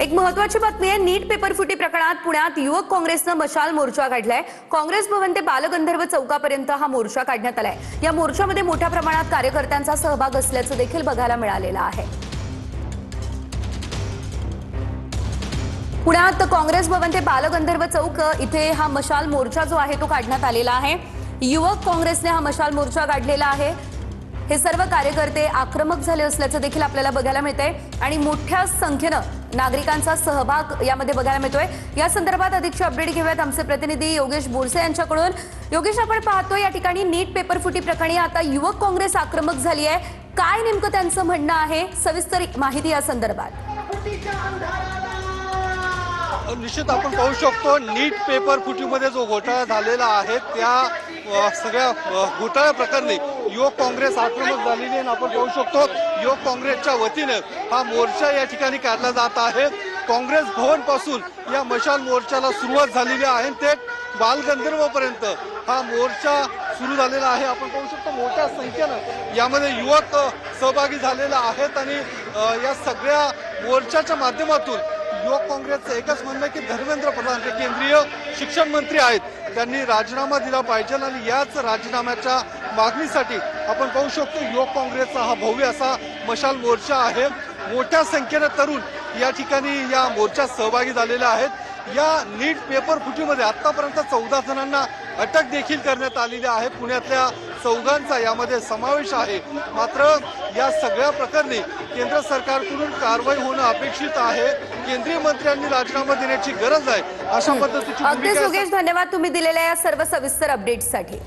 एक महत्वाची बातमी आहे। नीट पेपर फुटी प्रकरणात पुण्यात युवक काँग्रेसनं मशाल मोर्चा काढलाय। काँग्रेस भवन ते बालगंधर्व चौकापर्यंत हा मोर्चा काढण्यात आलाय। या मोर्चामध्ये मोठ्या प्रमाणात कार्यकर्त्यांचा सहभाग असल्याचं देखील बघायला मिळालेलं आहे। पुण्यात काँग्रेस भवन ते बालगंधर्व चौक इथे हा मशाल मोर्चा जो आहे तो काढण्यात आलेला आहे। युवक काँग्रेसने हा मशाल मोर्चा काढलेला आहे। हे सर्व कार्यकर्ते आक्रमक झाले असल्याचं देखील आपल्याला बघायला मिळतंय आणि मोठ्या संख्येनं नागरिकांचा सहभाग यामध्ये बघायला मिळतोय। या संदर्भात अधिकची अपडेट घेऊयात आमचे प्रतिनिधी योगेश बोरसे यांच्याकडून। योगेश, आपण पाहतोय या ठिकाणी नीट पेपर फुटी प्रकरणी आता युवक काँग्रेस आक्रमक झाली आहे। काय नेमकं त्यांचं म्हणणं आहे, सविस्तर माहिती या संदर्भात? निश्चित आपण पाहू शकतो नीट पेपर फुटीमध्ये जो घोटाळा झालेला आहे त्या सगळ्या घोटाळ्या प्रकरणी युवक काँग्रेस आक्रमक झालेली आहे। आपण पाहू शकतो युवक काँग्रेसच्या वतीने हा मोर्चा या ठिकाणी काढला जात आहे। काँग्रेस भवन पासून या मशाल मोर्चाला सुरुवात झालेली आहे, ते बालगंधर्वपर्यंत हा मोर्चा सुरू झालेला आहे। आपण पाहू शकतो मोठ्या संख्येनं यामध्ये युवक सहभागी झालेले आहेत आणि या सगळ्या मोर्चाच्या माध्यमातून युवक काँग्रेसचं एकच म्हणणं आहे की धर्मेंद्र प्रधान जे केंद्रीय शिक्षण मंत्री आहेत त्यांनी राजीनामा दिला पाहिजे आणि याच राजीनाम्याच्या मागणीसाठी आपण पाहू शकतो युवक काँग्रेसचा हा भव्य असा मशाल मोर्चा आहे। मोठ्या संख्येनं तरुण या ठिकाणी या मोर्चात सहभागी झालेले आहेत। या नीट पेपर फुटीमध्ये आतापर्यंत 14 जणांना अटक देखील करण्यात आलेली आहे। पुण्यातल्या चौघांचा यामध्ये समावेश आहे। मात्र या सगळ्या प्रकरणी केंद्र सरकारकडून कारवाई होणं अपेक्षित आहे। केंद्रीय मंत्र्यांनी राजीनामा देण्याची गरज आहे अशा पद्धतीची अगदी योगेश, धन्यवाद तुम्ही दिलेल्या या सर्व सविस्तर अपडेट्ससाठी।